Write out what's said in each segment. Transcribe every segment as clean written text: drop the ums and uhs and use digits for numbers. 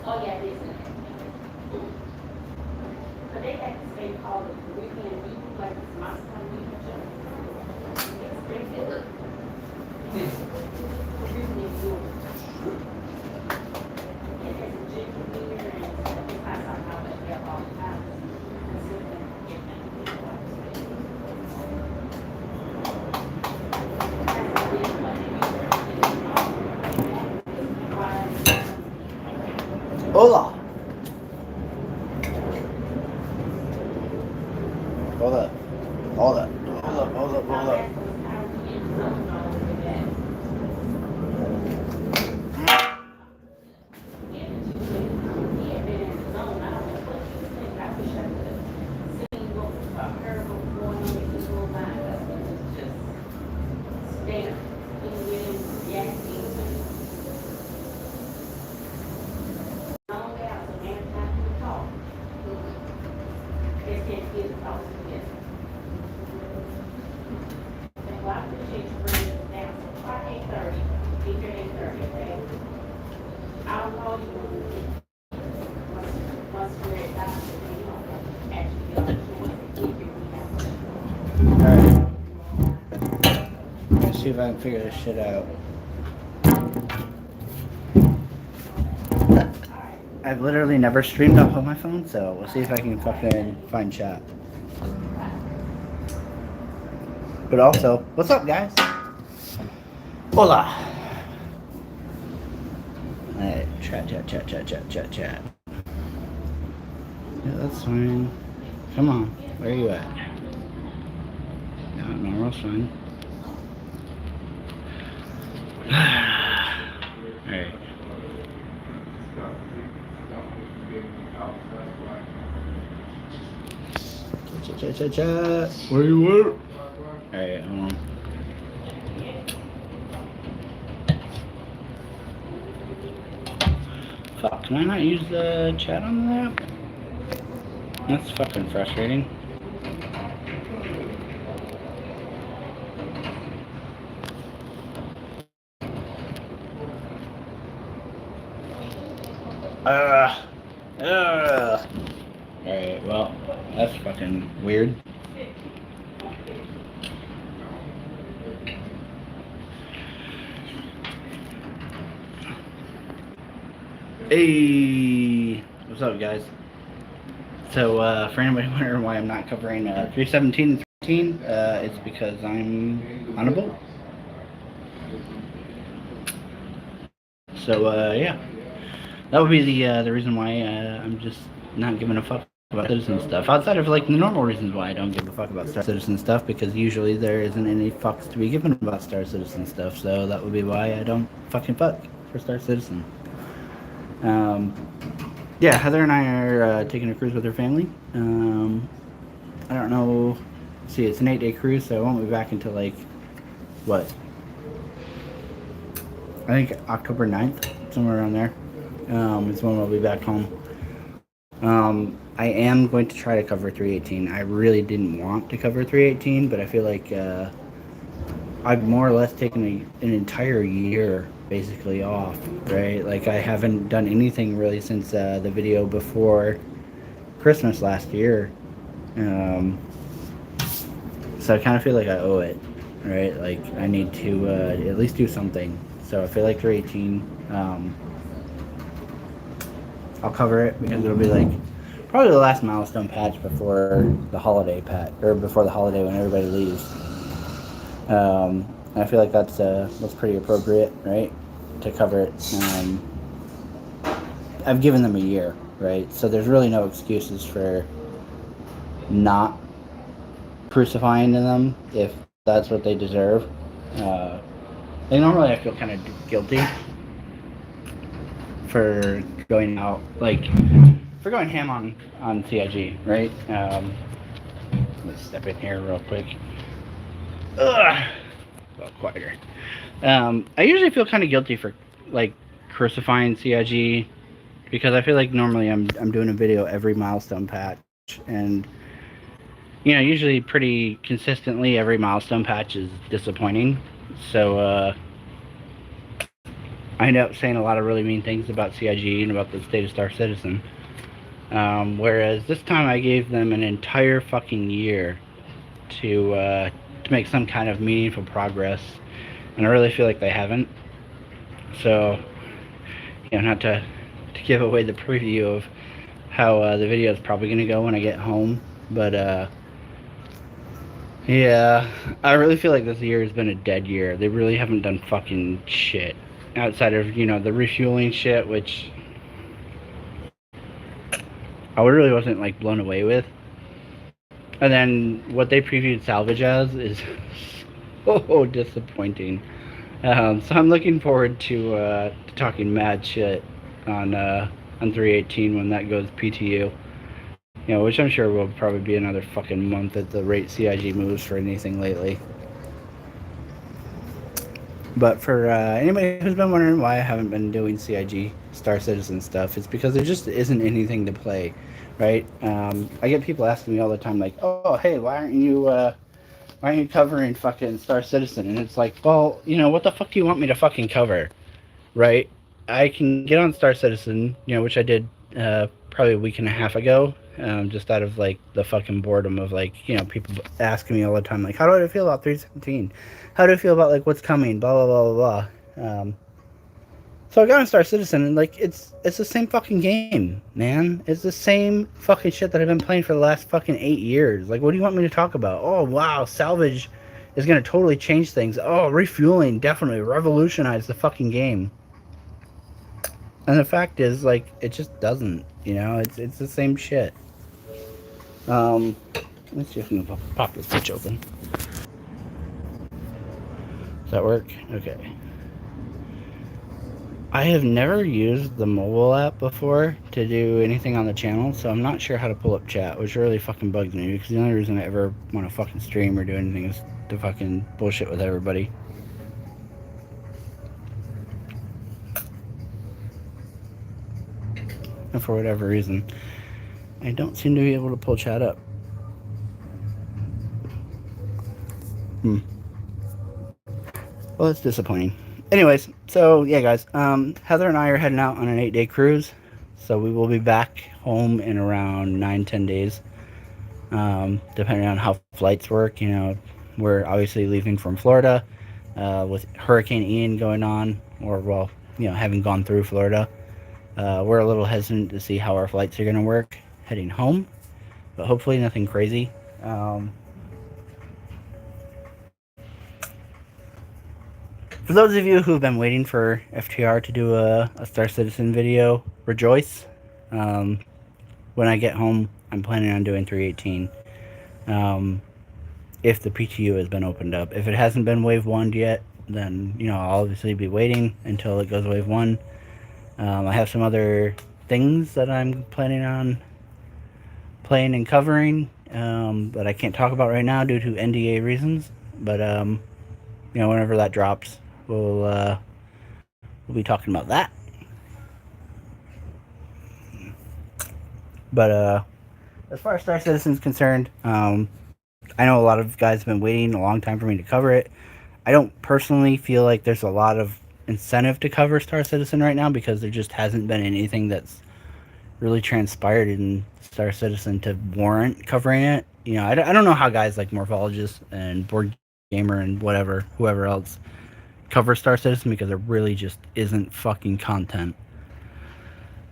Oh, yeah, it is. But they have this thing called the Caribbean beef, like this monster beef. It's pretty good. Caribbean beef. It has a ginger beer and stuff. It's not something how much they're all the time. Hola. Hold up. Hold up. Hold up. Hold up. Hold up. Alright. Let's see if I can figure this shit out. I've literally never streamed off of my phone, so we'll see if I can fucking find chat. But also, what's up, guys? Hola. Alright, chat. Yeah, that's fine. Come on, where are you at? No, normal's fine. Alright. Chat. Where you at? Alright, hold on. Fuck, can I not use the chat on the app? That's fucking frustrating. Alright, well, that's fucking weird. Hey, what's up, guys? So, for anybody wondering why I'm not covering 317 and 13, it's because I'm on a boat. So, yeah, that would be the reason why I'm just not giving a fuck about Citizen stuff. Outside of like the normal reasons why I don't give a fuck about Star Citizen stuff, because usually there isn't any fucks to be given about Star Citizen stuff. So that would be why I don't fucking fuck for Star Citizen. Yeah, Heather and I are taking a cruise with her family. I don't know. See, it's an 8-day cruise, so I won't be back until like what? I think October 9th, somewhere around there. Is when we'll be back home. I am going to try to cover 318. I really didn't want to cover 318, but I feel like I've more or less taken an entire year basically off, right? Like I haven't done anything really since the video before Christmas last year. So I kind of feel like I owe it, right? Like I need to at least do something. So I feel like 318, I'll cover it because it'll be like probably the last milestone patch before the holiday patch, or before the holiday when everybody leaves. I feel like that's pretty appropriate, right, to cover it. I've given them a year, right? So there's really no excuses for not crucifying them if that's what they deserve. Like normally I feel kind of guilty for going out, like for going ham on CIG, right? Let's step in here real quick. Ugh. Well, quieter. I usually feel kind of guilty for like crucifying CIG because I feel like normally I'm doing a video every milestone patch, and you know, usually pretty consistently every milestone patch is disappointing. So I end up saying a lot of really mean things about CIG and about the state of Star Citizen. Whereas this time I gave them an entire fucking year to make some kind of meaningful progress, and I really feel like they haven't. So, not to give away the preview of how the video is probably going to go when I get home, but yeah, I really feel like this year has been a dead year. They really haven't done fucking shit outside of the refueling shit, which I really wasn't like blown away with. And then what they previewed salvage as is so disappointing. So I'm looking forward to talking mad shit on 318 when that goes PTU. Which I'm sure will probably be another fucking month at the rate CIG moves for anything lately. But for anybody who's been wondering why I haven't been doing CIG Star Citizen stuff, it's because there just isn't anything to play, right? I get people asking me all the time, like, "Oh, hey, why aren't you covering fucking Star Citizen?" And it's like, well, what the fuck do you want me to fucking cover, right? I can get on Star Citizen, which I did probably a week and a half ago, just out of like the fucking boredom of like people asking me all the time, like, how do I feel about 317? How do I feel about like what's coming? Blah blah blah blah blah. So I got on Star Citizen, and like it's the same fucking game, man. It's the same fucking shit that I've been playing for the last fucking 8 years. Like, what do you want me to talk about? Oh wow, salvage is gonna totally change things. Oh, refueling definitely revolutionized the fucking game. And the fact is, like, it just doesn't. It's the same shit. Let's see if we can pop this switch open. Does that work? Okay. I have never used the mobile app before to do anything on the channel, so I'm not sure how to pull up chat, which really fucking bugs me, because the only reason I ever want to fucking stream or do anything is to fucking bullshit with everybody. And for whatever reason, I don't seem to be able to pull chat up. Well, it's disappointing. Anyways, so yeah, guys, Heather and I are heading out on an 8-day cruise, so we will be back home in around 9-10 days, depending on how flights work. We're obviously leaving from Florida with Hurricane Ian going on, or well, having gone through Florida. We're a little hesitant to see how our flights are going to work heading home, but hopefully nothing crazy. For those of you who've been waiting for FTR to do a Star Citizen video, rejoice. When I get home, I'm planning on doing 318. If the PTU has been opened up. If it hasn't been Wave 1 yet, then, I'll obviously be waiting until it goes Wave 1. I have some other things that I'm planning on playing and covering that I can't talk about right now due to NDA reasons. But, whenever that drops, we'll be talking about that. But as far as Star Citizen is concerned, I know a lot of guys have been waiting a long time for me to cover it. I don't personally feel like there's a lot of incentive to cover Star Citizen right now, because there just hasn't been anything that's really transpired in Star Citizen to warrant covering it. I don't know how guys like Morphologist and Board Gamer and whoever else cover Star Citizen, because there really just isn't fucking content.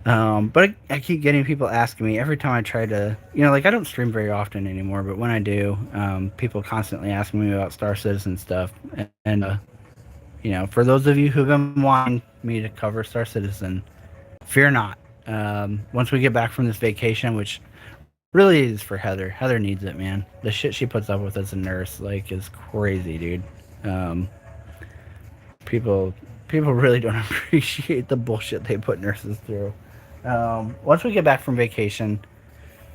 But I keep getting people asking me every time I try to, I don't stream very often anymore, but when I do, people constantly ask me about Star Citizen stuff. And for those of you who've been wanting me to cover Star Citizen, fear not. Once we get back from this vacation, which really is for Heather. Heather needs it, man. The shit she puts up with as a nurse, is crazy, dude. People really don't appreciate the bullshit they put nurses through. Once we get back from vacation,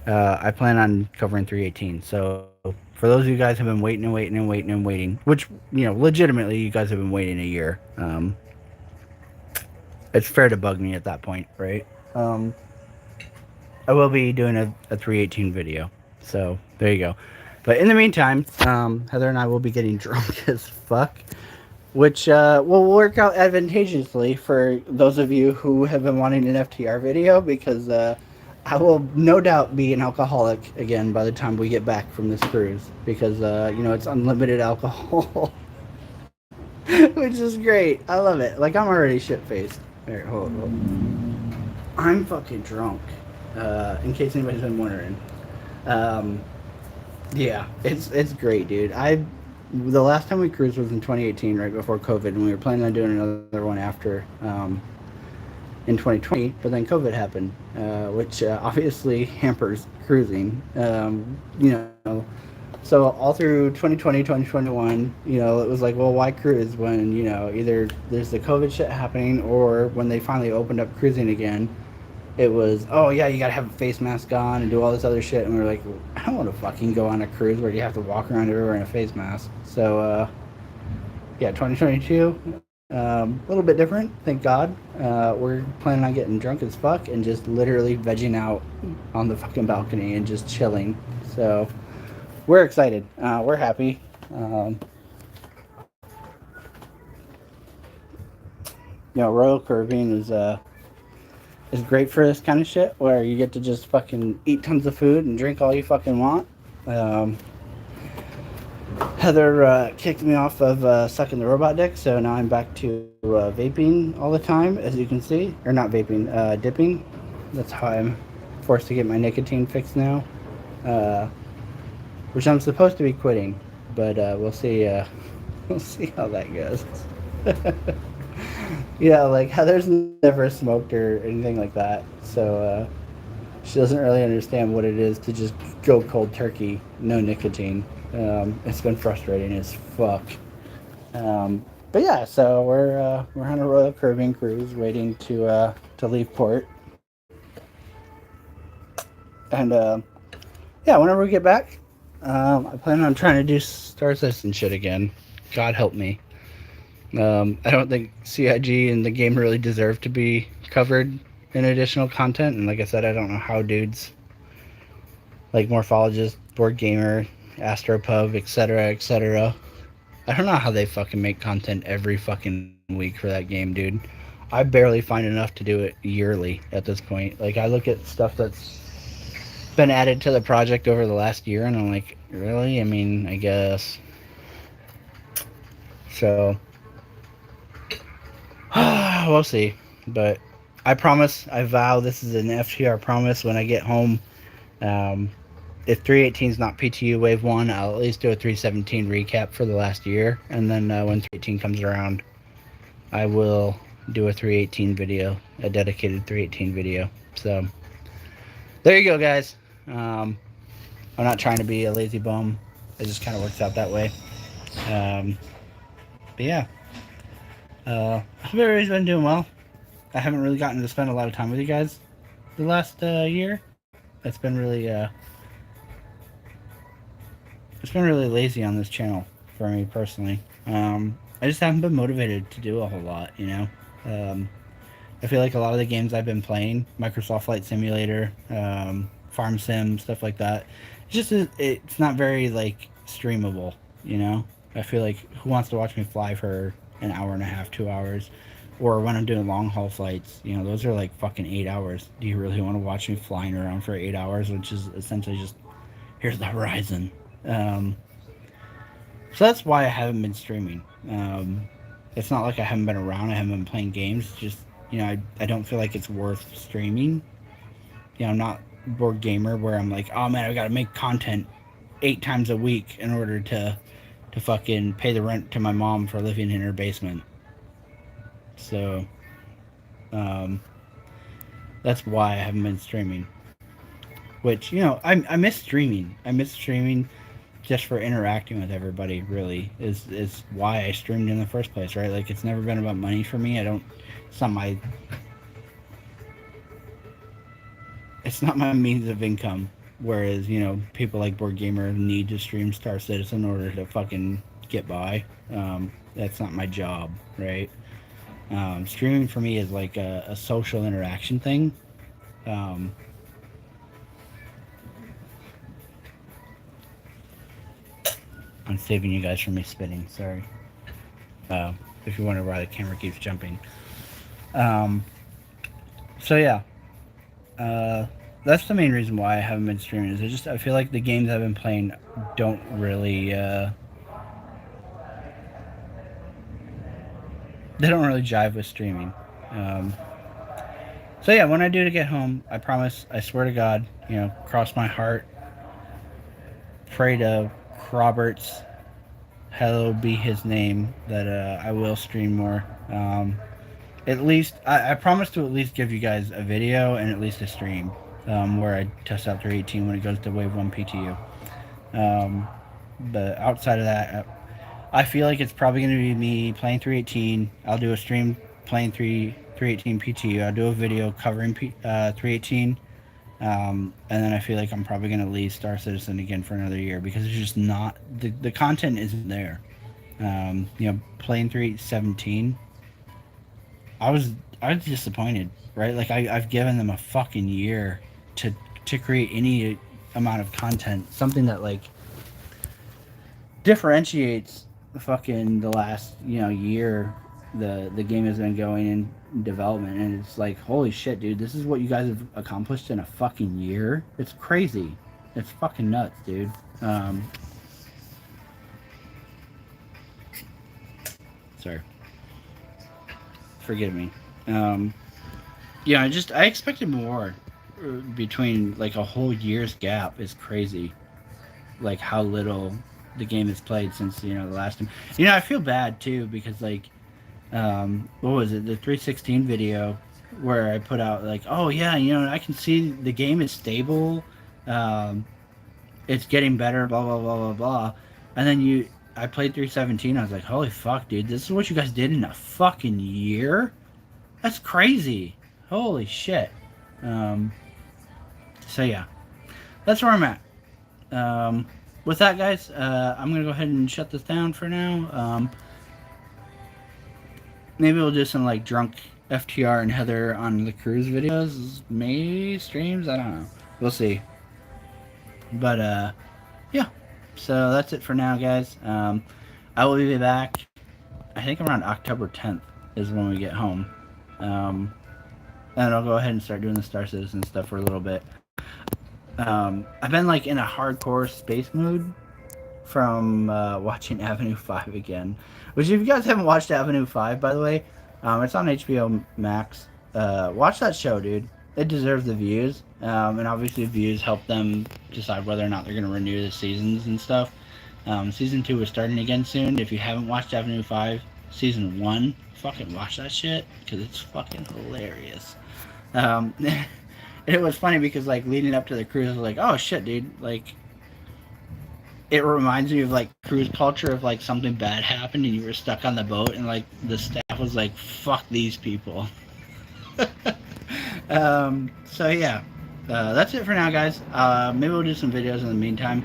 I plan on covering 318. So for those of you guys who have been waiting, which, legitimately you guys have been waiting a year, it's fair to bug me at that point, right? I will be doing a 318 video. So there you go. But in the meantime, Heather and I will be getting drunk as fuck. which will work out advantageously for those of you who have been wanting an FTR video, because I will no doubt be an alcoholic again by the time we get back from this cruise, because it's unlimited alcohol. Which is great. I love it. Like, I'm already shit faced. Here, hold. I'm fucking drunk. In case anybody's been wondering. Um, yeah, it's great, dude. The last time we cruised was in 2018, right before COVID, and we were planning on doing another one after in 2020, but then COVID happened, which obviously hampers cruising. So all through 2020, 2021, it was like, well, why cruise when, either there's the COVID shit happening, or when they finally opened up cruising again, it was, oh yeah, you gotta have a face mask on and do all this other shit. And we were like, I don't want to fucking go on a cruise where you have to walk around everywhere in a face mask. So, yeah, 2022, a little bit different, thank God. We're planning on getting drunk as fuck and just literally vegging out on the fucking balcony and just chilling. So, we're excited. We're happy. Royal Caribbean is great for this kind of shit, where you get to just fucking eat tons of food and drink all you fucking want. Heather kicked me off of sucking the robot dick, so now I'm back to vaping all the time, as you can see. Or not vaping, dipping. That's how I'm forced to get my nicotine fix now. Which I'm supposed to be quitting, but we'll see. We'll see how that goes. Yeah, like Heather's never smoked or anything like that, so she doesn't really understand what it is to just go cold turkey, no nicotine. It's been frustrating as fuck. But yeah, so we're on a Royal Caribbean cruise, waiting to leave port, and yeah, whenever we get back, I plan on trying to do Star Citizen shit again. God help me. I don't think CIG and the game really deserve to be covered in additional content. And like I said, I don't know how dudes like Morphologist, Board Gamer, Astropub, etc. I don't know how they fucking make content every fucking week for that game, dude. I barely find enough to do it yearly at this point. Like, I look at stuff that's been added to the project over the last year, and I'm like, really? I mean, I guess. So, we'll see. But I promise, I vow, this is an FTR promise. When I get home, if 318 is not PTU Wave 1, I'll at least do a 317 recap for the last year. And then when 318 comes around, I will do a 318 video, a dedicated 318 video. So, there you go, guys. I'm not trying to be a lazy bum. It just kind of works out that way. But yeah. I hope everybody's been doing well. I haven't really gotten to spend a lot of time with you guys the last year. It's been really lazy on this channel for me personally. I just haven't been motivated to do a whole lot, I feel like a lot of the games I've been playing, Microsoft Flight Simulator, Farm Sim, stuff like that, it's not very like streamable, I feel like, who wants to watch me fly for an hour and a half, 2 hours? Or when I'm doing long haul flights, those are like fucking 8 hours. Do you really want to watch me flying around for 8 hours, which is essentially just, here's the horizon. So that's why I haven't been streaming. It's not like I haven't been around, I haven't been playing games. It's just, I don't feel like it's worth streaming. I'm not Board Gamer where I'm like, oh man, I've got to make content 8 times a week in order to fucking pay the rent to my mom for living in her basement. So, that's why I haven't been streaming. Which, I miss streaming. I miss streaming just for interacting with everybody, really, is why I streamed in the first place, right? Like, it's never been about money for me. It's not my means of income. Whereas, people like Board Gamer need to stream Star Citizen in order to fucking get by. That's not my job, right? Streaming for me is like a social interaction thing. I'm saving you guys from me spitting, sorry. If you wonder why the camera keeps jumping. So yeah, that's the main reason why I haven't been streaming. Is I feel like the games I've been playing don't really they don't really jive with streaming. So yeah, when I do to get home, I promise, I swear to God, cross my heart, pray to Roberts, hallowed be his name, that I will stream more. At least, I promise to at least give you guys a video and at least a stream where I test out 318 when it goes to Wave 1 PTU. But outside of that, I feel like it's probably going to be me playing 318. I'll do a stream playing 318 PTU. I'll do a video covering 318. And then I feel like I'm probably going to leave Star Citizen again for another year because it's just not, the content isn't there. Playing 317, I was disappointed, right? Like I've given them a fucking year to create any amount of content, something that like differentiates fucking the last year the game has been going in development, and it's like, holy shit, dude, this is what you guys have accomplished in a fucking year. It's crazy. It's fucking nuts, dude. Sorry, forgive me. I expected more. Between like a whole year's gap is crazy, like how little the game has played since the last time. I feel bad too because like what was it, the 316 video where I put out like, oh yeah, I can see the game is stable, it's getting better, blah blah blah blah blah, and then I played 317. I was like, holy fuck, dude, this is what you guys did in a fucking year. That's crazy. Holy shit. So yeah, that's where I'm at. With that, guys, I'm gonna go ahead and shut this down for now. Maybe we'll do some like drunk FTR and Heather on the cruise videos, maybe streams. I don't know. We'll see. But yeah. So that's it for now, guys. I will be back. I think around October 10th is when we get home. And I'll go ahead and start doing the Star Citizen stuff for a little bit. I've been like in a hardcore space mood from watching Avenue 5 again. Which, if you guys haven't watched Avenue 5, by the way, it's on HBO Max. Watch that show, dude. It deserves the views. And obviously views help them decide whether or not they're going to renew the seasons and stuff. Season 2 is starting again soon. If you haven't watched Avenue 5, Season 1, fucking watch that shit, because it's fucking hilarious. It was funny because, like, leading up to the cruise, I was like, oh shit, dude, like, it reminds me of, like, cruise culture of, like, something bad happened and you were stuck on the boat and, like, the staff was like, fuck these people. So yeah, that's it for now, guys. Maybe we'll do some videos in the meantime.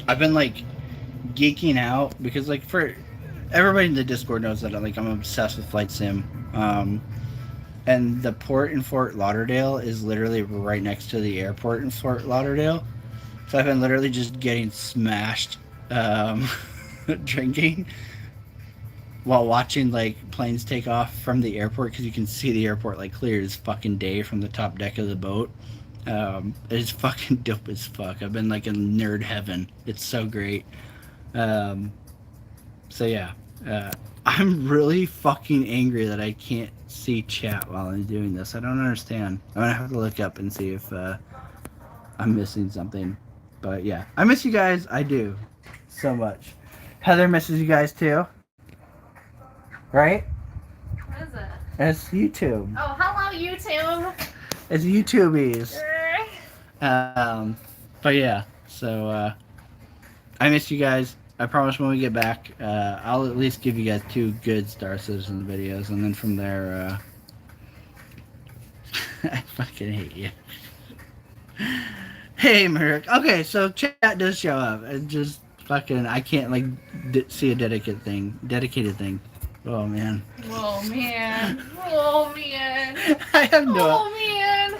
I've been, like, geeking out because, like, for everybody in the Discord knows that I'm obsessed with Flight Sim. And the port in Fort Lauderdale is literally right next to the airport in Fort Lauderdale. So I've been literally just getting smashed drinking while watching, like, planes take off from the airport, because you can see the airport, like, clear as fucking day from the top deck of the boat. It's fucking dope as fuck. I've been, like, in nerd heaven. It's so great. So yeah, I'm really fucking angry that I can't see chat while I'm doing this. I don't understand. I'm gonna have to look up and see if I'm missing something. But yeah, I miss you guys. I do so much. Heather misses you guys too, right? What is it? It's YouTube. Oh, hello, YouTube. It's YouTubies. But yeah, so I miss you guys. I promise when we get back, I'll at least give you guys 2 good Star Citizen videos, and then from there, I fucking hate you. Hey, Merrick. Okay, so chat does show up. It just fucking, I can't, like, see a dedicated thing. Oh, man. Oh, man. Oh, man. I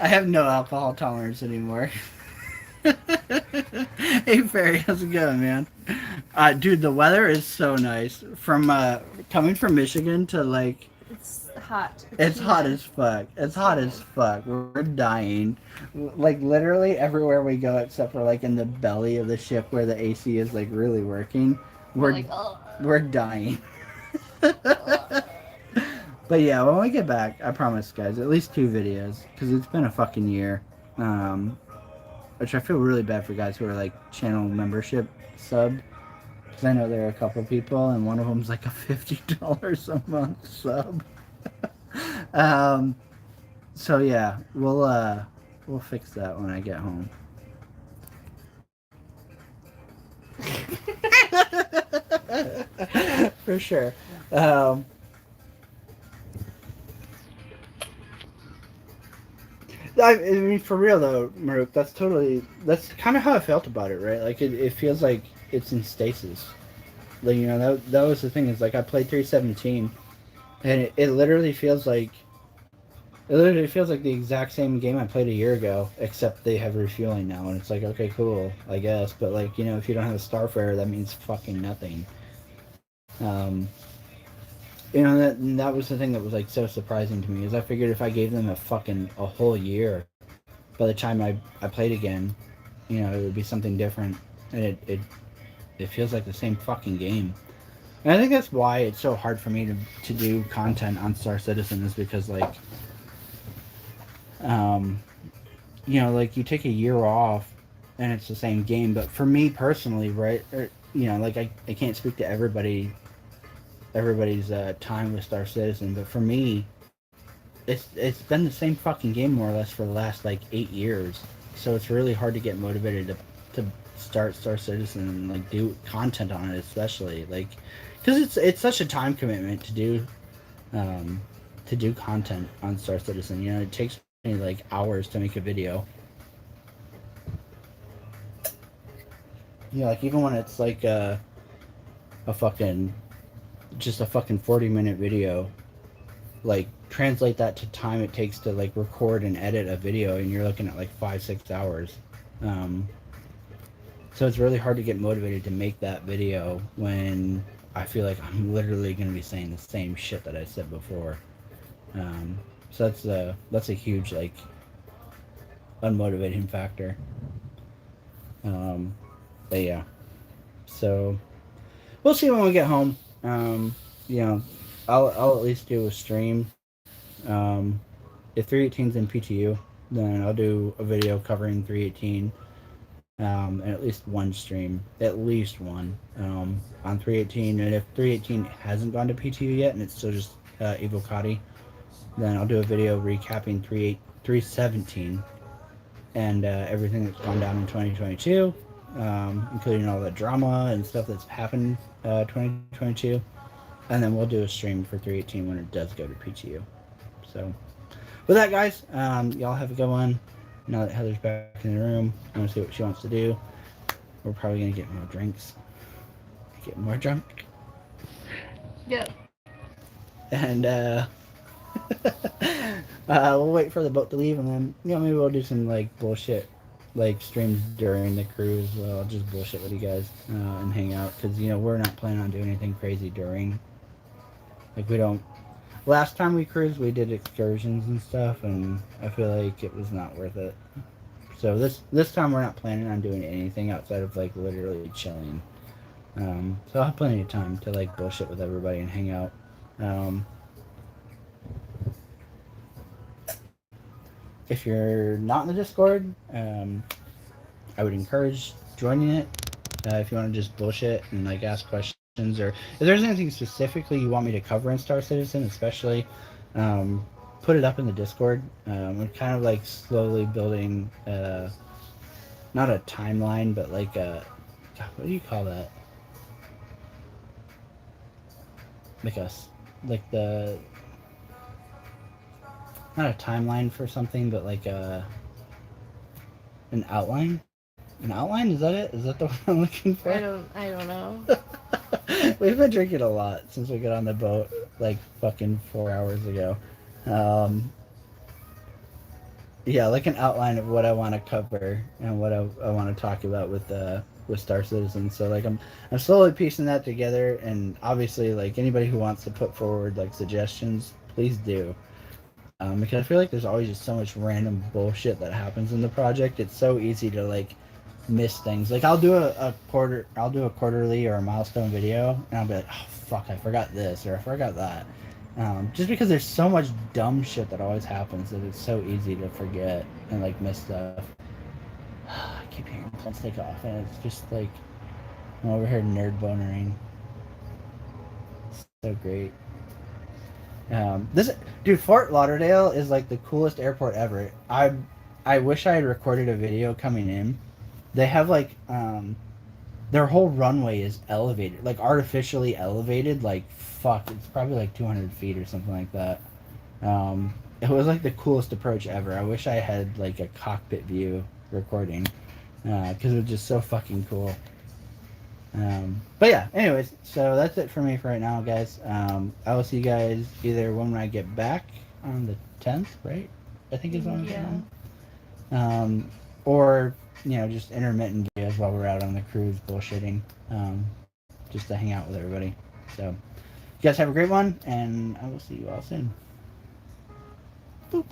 have no alcohol tolerance anymore. Hey Ferry, how's it going, man? Dude, the weather is so nice. From coming from Michigan to like, It's hot. it's hot humid. as fuck. It's hot as fuck. We're dying. Like literally everywhere we go, except for like in the belly of the ship where the AC is like really working. We're We're like, oh. we're dying. But yeah, when we get back, I promise, guys, at least 2 videos because it's been a fucking year. Um, which I feel really bad for guys who are like channel membership sub. Because I know there are a couple people, and one of them's like a $50 a month sub. um, so yeah, we'll fix that when I get home. For sure. I mean, for real though, Maruk, that's kind of how I felt about it, right? Like it feels like it's in stasis. Like that was the thing is like I played 317, and it literally feels like the exact same game I played a year ago, except they have refueling now, and it's like okay, cool, I guess. But like if you don't have a Starfarer, that means fucking nothing. Um, that was the thing that was like so surprising to me is I figured if I gave them a whole year, by the time I played again, it would be something different, and it feels like the same fucking game. And I think that's why it's so hard for me to do content on Star Citizen is because like um like you take a year off and it's the same game, but for me personally, right, like I can't speak to everybody's time with Star Citizen, but for me it's been the same fucking game more or less for the last like 8 years, so it's really hard to get motivated to start Star Citizen and like do content on it, especially like because it's such a time commitment to do content on Star Citizen. It takes me like hours to make a video. Like even when it's like a fucking just a fucking 40-minute video, like translate that to time it takes to like record and edit a video, and you're looking at like 5-6 hours. So it's really hard to get motivated to make that video when I feel like I'm literally going to be saying the same shit that I said before. So that's a huge like unmotivating factor. But yeah, so we'll see when we get home. I'll at least do a stream. If 318's in PTU, then I'll do a video covering 318. And at least one stream, at least one, on 318. And if 318 hasn't gone to PTU yet and it's still just Evocati, then I'll do a video recapping 317 and everything that's gone down in 2022, including all the drama and stuff that's happened 2022. And then we'll do a stream for 318 when it does go to PTU. So, with that, guys, y'all have a good one. Now that Heather's back in the room, I want to see what she wants to do. We're probably going to get more drinks. Get more drunk. Yeah. And we'll wait for the boat to leave, and then maybe we'll do some like bullshit like streams during the cruise. I'll just bullshit with you guys and hang out because we're not planning on doing anything crazy during. Like we don't. Last time we cruised, we did excursions and stuff, and I feel like it was not worth it. So this time we're not planning on doing anything outside of like literally chilling. So I'll have plenty of time to like bullshit with everybody and hang out. If you're not in the Discord, I would encourage joining it. If you want to just bullshit and like ask questions, or if there's anything specifically you want me to cover in Star Citizen, especially, put it up in the Discord. I'm kind of like slowly building, not a timeline, but like a, God, what do you call that? Like the, not a timeline for something, but like an outline. An outline? Is that it? Is that the one I'm looking for? I don't know. We've been drinking a lot since we got on the boat, like fucking 4 hours ago. Yeah, like an outline of what I want to cover and what I want to talk about with Star Citizen. So like I'm slowly piecing that together, and obviously like anybody who wants to put forward like suggestions, please do. Because I feel like there's always just so much random bullshit that happens in the project. It's so easy to like miss things. Like I'll do a quarterly or a milestone video, and I'll be like, oh fuck, I forgot this or I forgot that. Just because there's so much dumb shit that always happens that it's so easy to forget and like miss stuff. I keep hearing planes take off, and it's just like I'm over here nerd bonering. So great. This dude, Fort Lauderdale is like the coolest airport ever. I wish I had recorded a video coming in. They have like their whole runway is elevated, like artificially elevated. Like fuck, it's probably like 200 feet or something like that. It was like the coolest approach ever. I wish I had like a cockpit view recording, because it was just so fucking cool. But yeah, anyways, so that's it for me for right now, guys. I will see you guys either when I get back on the 10th, right? I think is when I'm getting on. Or, you know, just intermittent videos while we're out on the cruise bullshitting, just to hang out with everybody. So, you guys have a great one, and I will see you all soon. Boop.